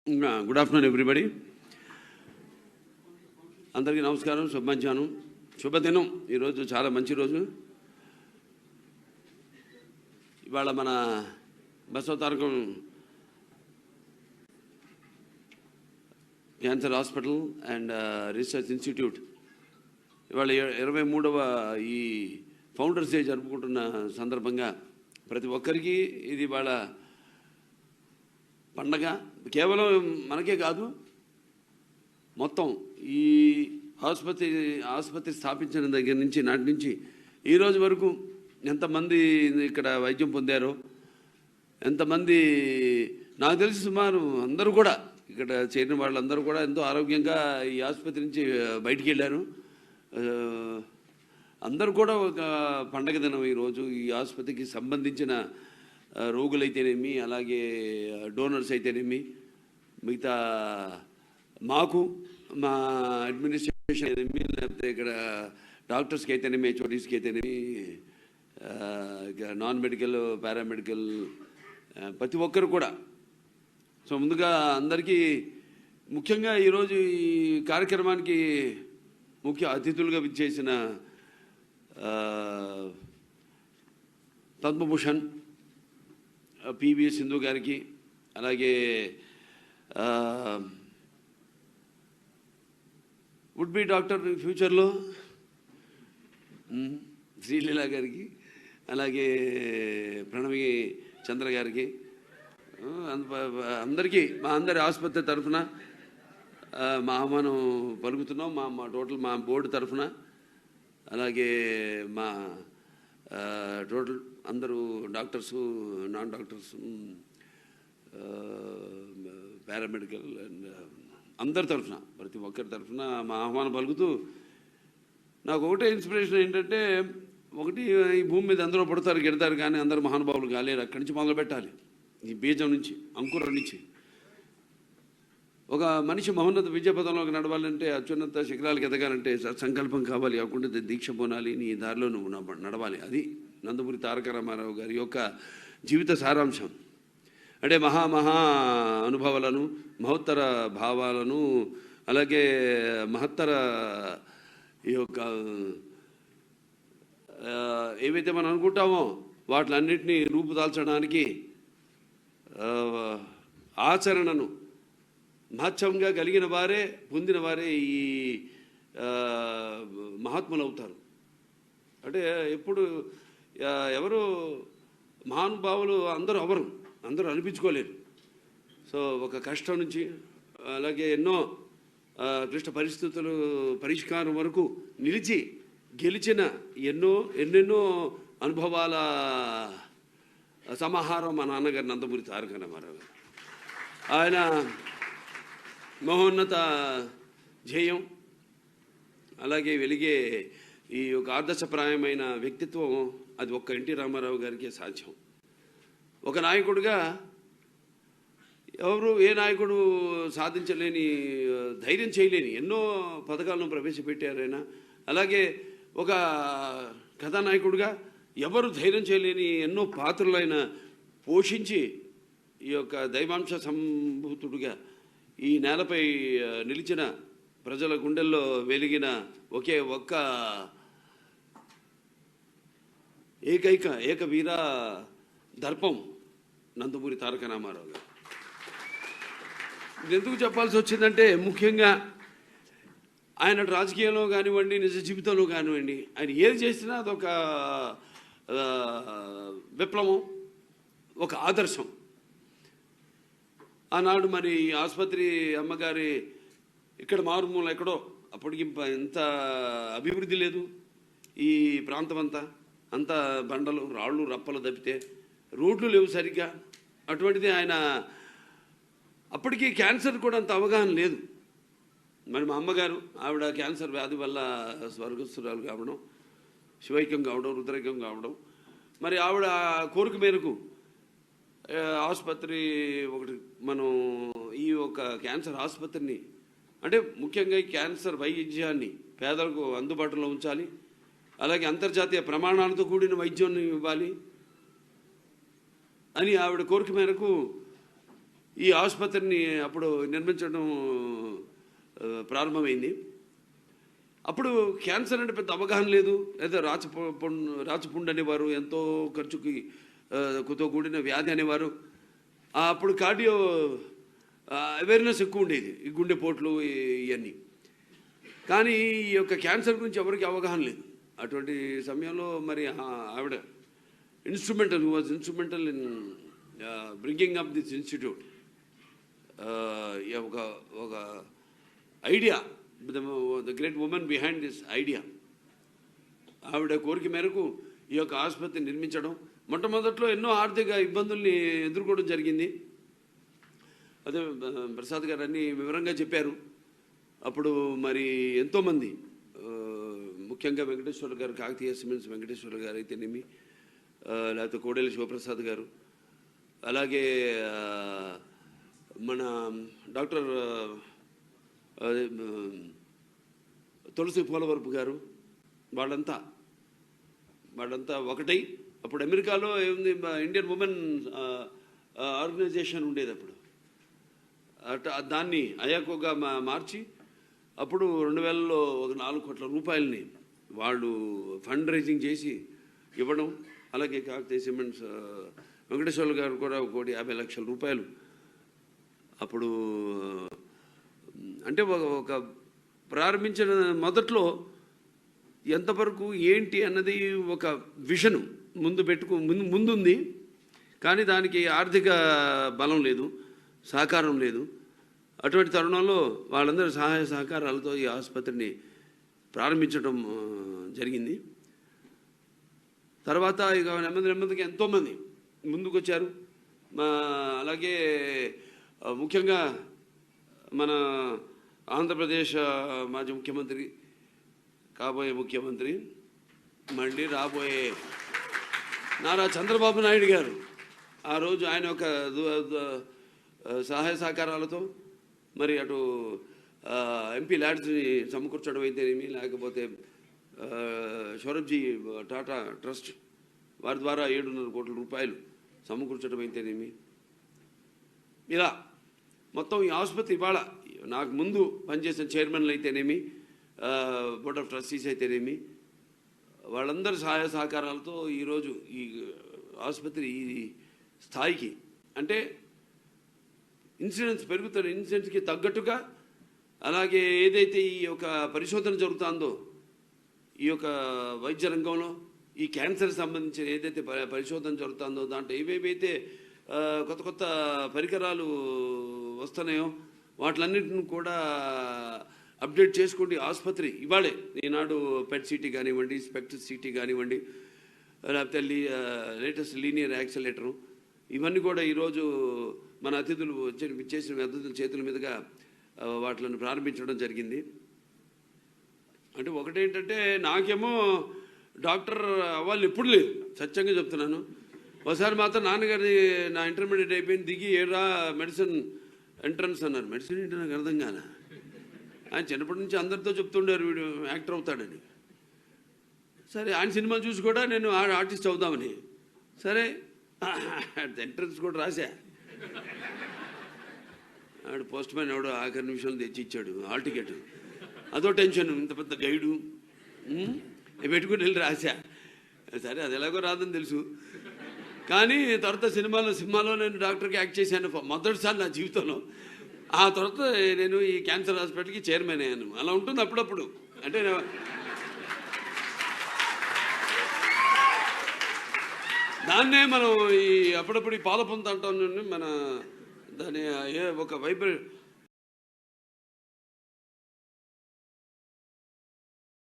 Good afternoon everybody. అందరికీ నమస్కారం, శుభమధ్యాహ్నం, శుభదినం. ఈరోజు చాలా మంచి రోజు. ఇవాళ మన Basavatarakam cancer hospital and research institute ఇవాళ 23వ ఈ ఫౌండర్స్ డే జరుపుకుంటున్న సందర్భంగా ప్రతి ఒక్కరికి ఇది ఇవాళ పండగ. కేవలం మనకే కాదు, మొత్తం ఈ ఆసుపత్రి స్థాపించిన దగ్గర నుంచి నాటి నుంచి ఈరోజు వరకు ఎంతమంది ఇక్కడ వైద్యం పొందారో, ఎంతమంది నాకు తెలిసి సుమారు అందరూ కూడా ఇక్కడ చేరిన వాళ్ళందరూ కూడా ఎంతో ఆరోగ్యంగా ఈ ఆసుపత్రి నుంచి బయటికి వెళ్ళారు. అందరూ కూడా ఒక పండగ దినం ఈరోజు. ఈ ఆసుపత్రికి సంబంధించిన రోగులైతేనేమి, అలాగే డోనర్స్ అయితేనేమి, మిగతా మాకు మా అడ్మినిస్ట్రేషన్ అయితేనేమి, లేకపోతే ఇక్కడ డాక్టర్స్కి అయితేనేమి, హెచ్ఓడీస్కి అయితేనేమి, నాన్ మెడికల్, పారామెడికల్, ప్రతి ఒక్కరు కూడా. సో ముందుగా అందరికీ ముఖ్యంగా ఈరోజు ఈ కార్యక్రమానికి ముఖ్య అతిథులుగా విచ్చేసిన పద్మభూషణ్ పివి సింధు గారికి, అలాగే వుడ్ బి డాక్టర్ ఫ్యూచర్లో శ్రీలీల గారికి, అలాగే ప్రణవి చంద్ర గారికి, అందరికీ మా అందరి ఆసుపత్రి తరఫున మా ఆహ్వానం పలుకుతున్నాం. మా టోటల్ మా బోర్డు తరఫున, అలాగే మా టోటల్ అందరూ doctors, non doctors, paramedical and అందరి తరఫున, ప్రతి ఒక్కరి తరఫున మా ఆహ్వానం పలుకుతూ, నాకు ఒకటే ఇన్స్పిరేషన్ ఏంటంటే, ఒకటి ఈ భూమి మీద అందరూ పడతారు గెడతారు, కానీ అందరూ మహానుభావులు కాలేరు. అక్కడి నుంచి మొదలు పెట్టాలి. ఈ బీజం నుంచి, అంకురం నుంచి ఒక మనిషి మహోన్నత విద్యాపథంలోకి నడవాలంటే, అత్యున్నత శిఖరాలకు ఎదగాలంటే సంకల్పం కావాలి, అకుంఠిత దీక్ష పోనాలి, నీ దారిలో నువ్వు నడవాలి. అది నందమూరి తారక రామారావు గారి యొక్క జీవిత సారాంశం. అంటే మహా అనుభవాలను, మహోత్తర భావాలను, అలాగే మహత్తర ఈ యొక్క ఏవైతే మనం అనుకుంటామో వాటిలన్నింటినీ రూపుదాల్చడానికి ఆచరణను మహత్యంగా కలిగిన వారే, పొందిన వారే ఈ మహాత్ములు అవుతారు. అంటే ఎప్పుడు ఎవరు మహానుభావులు అందరూ అనిపించుకోలేరు. సో ఒక కష్టం నుంచి, అలాగే ఎన్నో క్లిష్ట పరిస్థితులు పరిష్కారం వరకు నిలిచి గెలిచిన ఎన్నెన్నో అనుభవాల సమాహారం మా నాన్నగారు నందమూరి తారక రామారావు గారు. ఆయన మహోన్నత ధ్యేయం, అలాగే వెలిగే ఈ యొక్క ఆదర్శప్రాయమైన వ్యక్తిత్వం, అది ఒక్క ఎన్టీ రామారావు గారికే సాధ్యం. ఒక నాయకుడిగా ఏ నాయకుడు సాధించలేని, ధైర్యం చేయలేని ఎన్నో పథకాలను ప్రవేశపెట్టారు ఆయన. అలాగే ఒక కథానాయకుడిగా ఎవరు ధైర్యం చేయలేని ఎన్నో పాత్రలైన పోషించి ఈ యొక్క దైవాంశ సంభూతుడిగా ఈ నేలపై నిలిచిన, ప్రజల గుండెల్లో వెలిగిన ఒకే ఒక్క ఏక వీర దర్పం నందమూరి తారక రామారావు గారు. ఇది ఎందుకు చెప్పాల్సి వచ్చిందంటే, ముఖ్యంగా ఆయన రాజకీయంలో కానివ్వండి, నిజ జీవితంలో కానివ్వండి, ఆయన ఏది చేసినా అదొక విప్లవం, ఒక ఆదర్శం. ఆనాడు మరి ఆసుపత్రి అమ్మగారి ఇక్కడ మారుమూల ఎక్కడో, అప్పటికి ఎంత అభివృద్ధి లేదు ఈ ప్రాంతం అంతా బండలు, రాళ్ళు, రప్పలు తప్పితే రోడ్లు లేవు సరిగ్గా. అటువంటిది ఆయన అప్పటికి క్యాన్సర్ కూడా అంత అవగాహన లేదు. మరి మా అమ్మగారు, ఆవిడ క్యాన్సర్ వ్యాధి వల్ల స్వర్గస్థురాలు కావడం, శివైక్యం కావడం, రుద్రైక్యం కావడం, మరి ఆవిడ కోరిక మేరకు ఆసుపత్రి ఒకటి మనం ఈ ఒక క్యాన్సర్ ఆసుపత్రిని, అంటే ముఖ్యంగా ఈ క్యాన్సర్ వైద్యాన్ని పేదలకు అందుబాటులో ఉంచాలి, అలాగే అంతర్జాతీయ ప్రమాణాలతో కూడిన వైద్యాన్ని ఇవ్వాలి అని ఆవిడ కోరిక మేరకు ఈ ఆసుపత్రిని అప్పుడు నిర్మించడం ప్రారంభమైంది. అప్పుడు క్యాన్సర్ అంటే పెద్ద అవగాహన లేదు, లేదా రాచపుండు అనేవారు, ఎంతో ఖర్చుకి తో కూడిన వ్యాధి అనేవారు. అప్పుడు కార్డియో అవేర్నెస్ ఎక్కువ ఉండేది, ఈ గుండెపోట్లు ఇవన్నీ. కానీ ఈ యొక్క క్యాన్సర్ గురించి ఎవరికి అవగాహన లేదు. అటువంటి సమయంలో మరి ఆవిడ was instrumental in bringing up this institute. ఒక idea, the great women behind this idea. ఆవిడ కోరిక మేరకు ఈ యొక్క ఆసుపత్రి నిర్మించడం. మొట్టమొదట్లో ఎన్నో ఆర్థిక ఇబ్బందుల్ని ఎదుర్కోవడం జరిగింది. అదే ప్రసాద్ గారు అన్నీ వివరంగా చెప్పారు. అప్పుడు మరి ఎంతోమంది, ముఖ్యంగా వెంకటేశ్వర గారు, కాకతీయ సిమెంట్స్ వెంకటేశ్వర గారు అయితేనేమి, లేకపోతే కోడెల శివప్రసాద్ గారు, అలాగే మన డాక్టర్ తులసి పోలవరపు గారు, వాళ్ళంతా ఒకటై అప్పుడు అమెరికాలో ఏముంది, ఇండియన్ ఉమెన్ ఆర్గనైజేషన్ ఉండేది అప్పుడు. దాన్ని అయాకోగా మార్చి అప్పుడు 2000లో ఒక 4 కోట్ల రూపాయలని వాళ్ళు ఫండ్ రైజింగ్ చేసి ఇవ్వడం. అలాగే కాకతీయ సిమెంట్స్ వెంకటేశ్వర్లు గారు కూడా 1,50,00,000 రూపాయలు అప్పుడు, అంటే ఒక ప్రారంభించిన మొదట్లో ఎంతవరకు ఏంటి అన్నది ఒక విజన్ ముందుంది. కానీ దానికి ఆర్థిక బలం లేదు, సహకారం లేదు. అటువంటి తరుణంలో వాళ్ళందరూ సహాయ సహకారాలతో ఈ ఆసుపత్రిని ప్రారంభించడం జరిగింది. తర్వాత ఇక నెమ్మదిగా ఎంతోమంది ముందుకు వచ్చారు. అలాగే ముఖ్యంగా మన ఆంధ్రప్రదేశ్ మాజీ ముఖ్యమంత్రి, కాబోయే ముఖ్యమంత్రి, మళ్ళీ రాబోయే నారా చంద్రబాబు నాయుడు గారు, ఆ రోజు ఆయన ఒక సహాయ సహకారాలతో మరి అటు ఎంపీ ల్యాడ్స్ని సమకూర్చడం అయితేనేమి, లేకపోతే సౌరభ్జీ టాటా ట్రస్ట్ వారి ద్వారా 7.5 కోట్ల రూపాయలు సమకూర్చడం అయితేనేమి, ఇలా మొత్తం ఈ ఆసుపత్రి ఇవాళ నాకు ముందు పనిచేసిన చైర్మన్లు అయితేనేమి, బోర్డ్ ఆఫ్ ట్రస్టీస్ అయితేనేమి, వాళ్ళందరి సహాయ సహకారాలతో ఈరోజు ఈ ఆసుపత్రి ఈ స్థాయికి, అంటే ఇన్సిడెన్స్ పెరుగుతున్న ఇన్సిడెన్స్కి తగ్గట్టుగా, అలాగే ఏదైతే ఈ యొక్క పరిశోధన జరుగుతుందో ఈ యొక్క వైద్య రంగంలో, ఈ క్యాన్సర్ సంబంధించిన ఏదైతే పరిశోధన జరుగుతుందో దాంట్లో ఏవేవైతే కొత్త పరికరాలు వస్తున్నాయో వాటిలన్నింటిని కూడా అప్డేట్ చేసుకోండి. ఆసుపత్రి ఇవాళే ఈనాడు పెట్ సిటీ కానివ్వండి, స్పెక్టర్ సిటీ కానివ్వండి, లేకపోతే లేటెస్ట్ లీనియర్ యాక్సిలేటరు, ఇవన్నీ కూడా ఈరోజు మన అతిథులు చేసిన అతిథుల చేతుల మీదుగా వాటిని ప్రారంభించడం జరిగింది. అంటే ఒకటేంటంటే నాకేమో డాక్టర్ అవ్వాలని ఎప్పుడు లేదు, సత్యంగా చెప్తున్నాను. ఒకసారి మాత్రం నాన్నగారి నా ఇంటర్మీడియట్ అయిపోయింది, దిగి ఏడా మెడిసిన్ ఎంట్రన్స్ అన్నారు. మెడిసిన్ ఏంటి నాకు అర్థం కాలే. ఆయన చిన్నప్పటి నుంచి అందరితో చెప్తుండారు వీడు యాక్టర్ అవుతాడని. సరే ఆయన సినిమా చూసి కూడా నేను ఆర్టిస్ట్ అవుదామని, సరే ఎంట్రన్స్ కూడా రాశా. ఆడు పోస్ట్ మ్యాన్ ఎవడో ఆఖరి నిమిషాలు తెచ్చి ఇచ్చాడు హాల్ టికెట్. అదో టెన్షన్, ఇంత పెద్ద గైడు పెట్టుకుని వెళ్ళి రాశా. సరే అది ఎలాగో రాదని తెలుసు, కానీ తర్వాత సినిమాలో నేను డాక్టర్కి యాక్ట్ చేశాను మొదటిసారి నా జీవితంలో. ఆ తర్వాత నేను ఈ క్యాన్సర్ హాస్పిటల్కి చైర్మన్ అయ్యాను. అలా ఉంటుంది అప్పుడప్పుడు. అంటే దాన్నే మనం ఈ అప్పుడప్పుడు ఈ పాలపొంత అంటాం, మన దాని ఒక